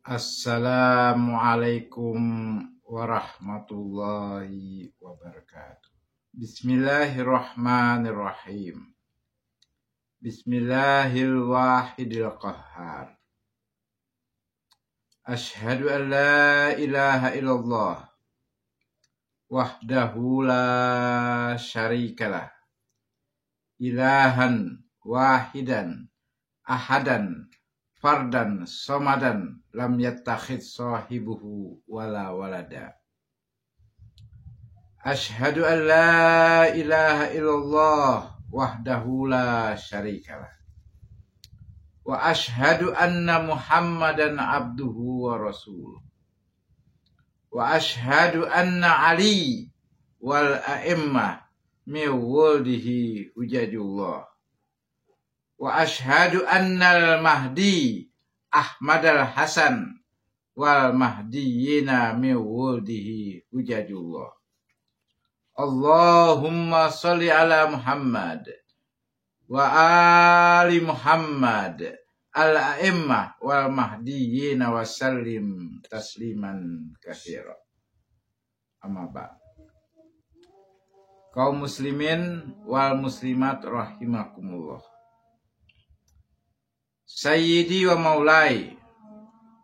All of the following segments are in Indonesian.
Assalamualaikum warahmatullahi wabarakatuh. Bismillahirrahmanirrahim. Bismillahirwahidil qahhar. Ashhadu an la ilaha illallah wahdahu la syarikalah ilahan wahidan ahadan fardan somadan lam yattakhid sahibuhu wala walada. Ashhadu an la ilaha illallah wahdahu la syarikalah wa ashhadu anna muhammadan abduhu wa rasuluh wa ashhadu anna ali wal a'immah min wuldihi hujajullah wa ashhadu annal mahdi Ahmad al-Hasan wal mahdiyina min wuldihi hujajullah. Allahumma sholli ala Muhammad wa ali Muhammad al-a'immah wal mahdiyina wa sallim tasliman katsira. Amma ba'd. Kaum muslimin wal muslimat rahimakumullah. Sayyidi wa maulai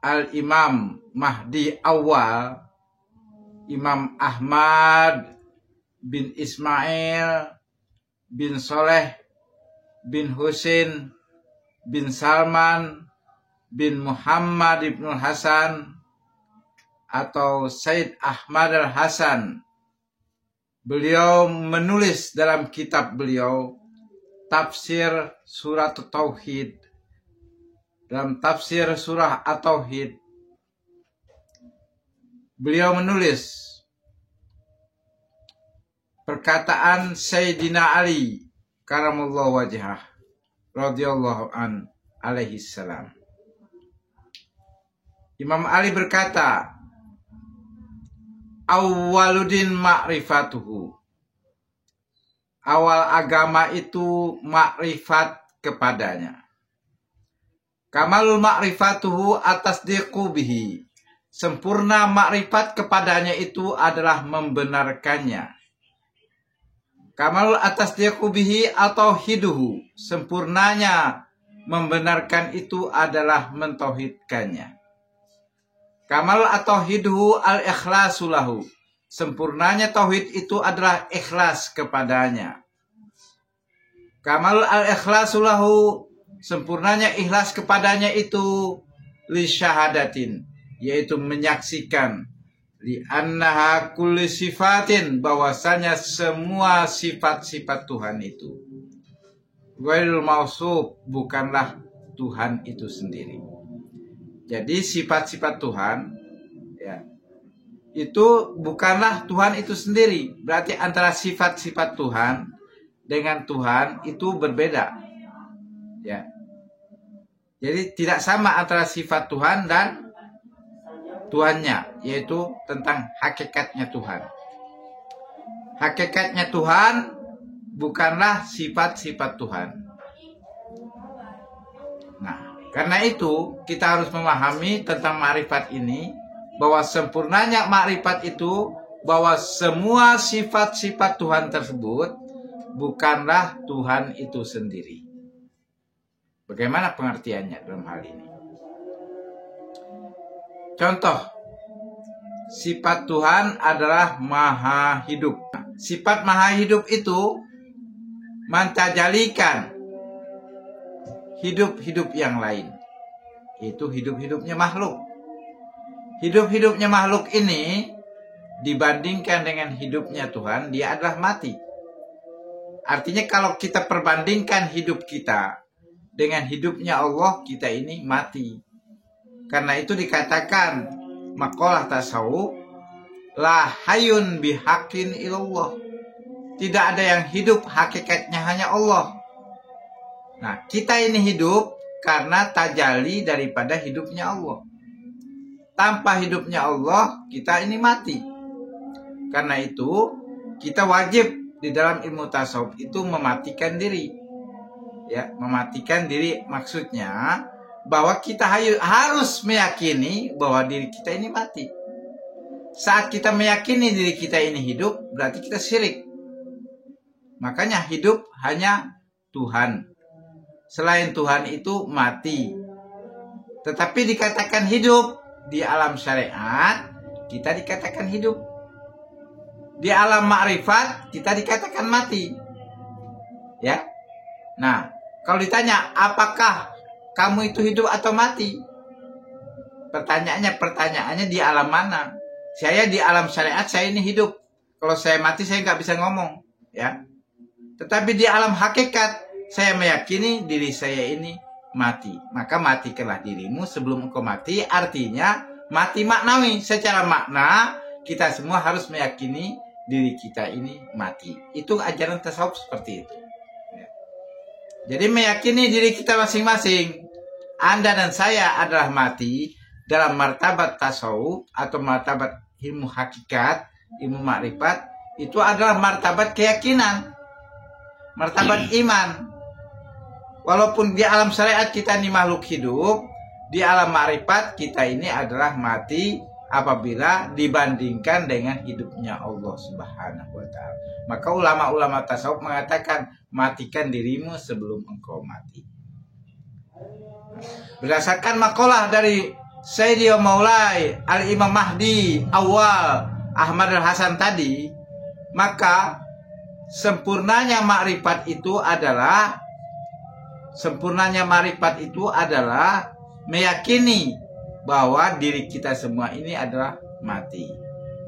Al-Imam Mahdi Awal Imam Ahmad bin Ismail bin Soleh bin Husain bin Salman bin Muhammad ibn Hasan atau Said Ahmad al-Hasan. Beliau menulis dalam kitab beliau Tafsir Surat Tauhid. Dalam tafsir surah At-Tauhid, beliau menulis perkataan Sayyidina Ali karamallahu wajhah radhiyallahu an alaihi salam. Imam Ali berkata, awwaluddin ma'rifatuhu. Awal agama itu makrifat kepadanya. Kamalul ma'rifatuhu atasdiqu bihi. Sempurna makrifat kepadanya itu adalah membenarkannya. Kamalul atasdiqu bihi atau hiduhu. Sempurnanya membenarkan itu adalah mentauhidkannya. Kamalul atau hiduhu al-ikhlasulahu. Sempurnanya tauhid itu adalah ikhlas kepadanya. Kamalul al-ikhlasulahu. Sempurnanya ikhlas kepadanya itu li syahadatin, yaitu menyaksikan li annaha kulli sifatin, bahwasanya semua sifat-sifat Tuhan itu ghairul mausuf, bukanlah Tuhan itu sendiri. Jadi sifat-sifat Tuhan ya, itu bukanlah Tuhan itu sendiri. Berarti antara sifat-sifat Tuhan dengan Tuhan itu berbeda. Ya. Jadi tidak sama antara sifat Tuhan dan Tuhannya, yaitu tentang hakikatnya Tuhan. Hakikatnya Tuhan bukanlah sifat-sifat Tuhan. Nah, karena itu kita harus memahami tentang ma'rifat ini, bahwa sempurnanya ma'rifat itu bahwa semua sifat-sifat Tuhan tersebut bukanlah Tuhan itu sendiri. Bagaimana pengertiannya dalam hal ini? Contoh, sifat Tuhan adalah maha hidup. Sifat maha hidup itu mentajalikan hidup-hidup yang lain. Itu hidup-hidupnya makhluk. Hidup-hidupnya makhluk ini dibandingkan dengan hidupnya Tuhan, dia adalah mati. Artinya kalau kita perbandingkan hidup kita dengan hidupnya Allah, kita ini mati. Karena itu dikatakan maqalah tasawuf, la hayyun bihaqqin illallah. Tidak ada yang hidup, hakikatnya hanya Allah. Nah, kita ini hidup karena tajalli daripada hidupnya Allah. Tanpa hidupnya Allah, kita ini mati. Karena itu, kita wajib di dalam ilmu tasawuf itu mematikan diri. Ya, mematikan diri maksudnya bahwa kita harus meyakini bahwa diri kita ini mati. Saat kita meyakini diri kita ini hidup, berarti kita syirik. Makanya hidup hanya Tuhan. Selain Tuhan itu mati. Tetapi dikatakan hidup di alam syariat, kita dikatakan hidup. Di alam ma'rifat, kita dikatakan mati. Ya. Nah, kalau ditanya apakah kamu itu hidup atau mati? Pertanyaannya di alam mana? Saya di alam syariat, saya ini hidup. Kalau saya mati, saya nggak bisa ngomong. Ya. Tetapi di alam hakikat, saya meyakini diri saya ini mati. Maka matikanlah dirimu sebelum engkau mati. Artinya mati maknawi. Secara makna, kita semua harus meyakini diri kita ini mati. Itu ajaran tasawuf seperti itu. Ya. Jadi meyakini diri kita masing-masing. Anda dan saya adalah mati dalam martabat tasawuf atau martabat ilmu hakikat, ilmu makrifat. Itu adalah martabat keyakinan. Martabat iman. Walaupun di alam syariat kita ini makhluk hidup, di alam makrifat kita ini adalah mati apabila dibandingkan dengan hidupnya Allah Subhanahu wa Ta'ala. Maka ulama-ulama tasawuf mengatakan, matikan dirimu sebelum engkau mati. Berdasarkan makalah dari Sayyidi Maulai Al-Imam Mahdi awal Ahmad Al-Hasan tadi, maka sempurnanya makrifat itu adalah meyakini bahwa diri kita semua ini adalah mati.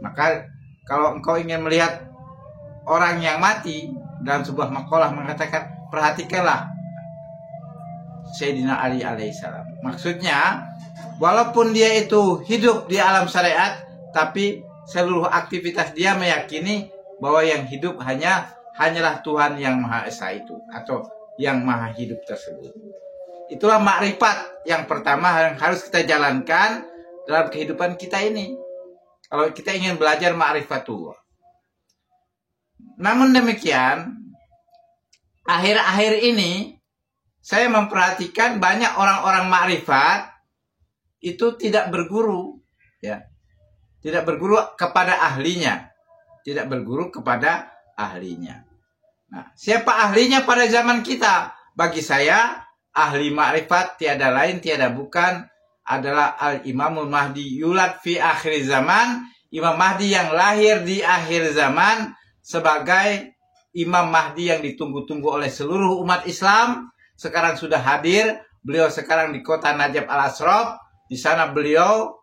Maka kalau engkau ingin melihat orang yang mati, dalam sebuah makalah mengatakan, perhatikanlah Sayyidina Ali alaihissalam. Maksudnya, walaupun dia itu hidup di alam syariat, tapi seluruh aktivitas dia meyakini bahwa yang hidup hanyalah Tuhan yang Maha Esa itu, atau yang Maha Hidup tersebut. Itulah makrifat yang pertama yang harus kita jalankan dalam kehidupan kita ini. Kalau kita ingin belajar ma'rifatullah. Namun demikian, akhir-akhir ini saya memperhatikan banyak orang-orang makrifat itu tidak berguru, ya. Tidak berguru kepada ahlinya. Tidak berguru kepada ahlinya. Nah, siapa ahlinya pada zaman kita? Bagi saya, ahli makrifat tiada lain, tiada bukan adalah Al-Imamul Mahdi yulad fi akhir zaman. Imam Mahdi yang lahir di akhir zaman sebagai Imam Mahdi yang ditunggu-tunggu oleh seluruh umat Islam. Sekarang sudah hadir. Beliau sekarang di kota Najaf Al-Ashraf. Di sana beliau,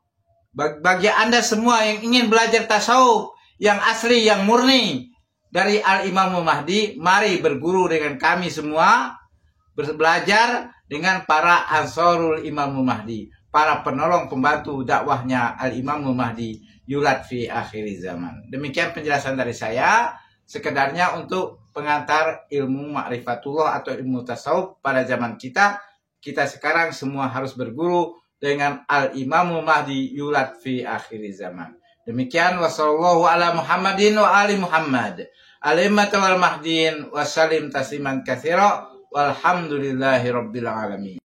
bagi Anda semua yang ingin belajar tasawuf yang asli, yang murni dari Al-Imamul Mahdi, mari berguru dengan kami semua. Belajar dengan para ansarul Imamul Mahdi, para penolong pembantu dakwahnya Al-Imamul Mahdi yulad fi akhir zaman. Demikian penjelasan dari saya, sekedarnya untuk pengantar ilmu ma'rifatullah atau ilmu tasawuf pada zaman kita. Kita sekarang semua harus berguru dengan Al-Imamul Mahdi yulad fi akhir zaman. Demikian, wassallallahu ala Muhammadin wa ali Muhammad alimmat wal mahdin wa salim tasliman katsira walhamdulillahi rabbil alamin.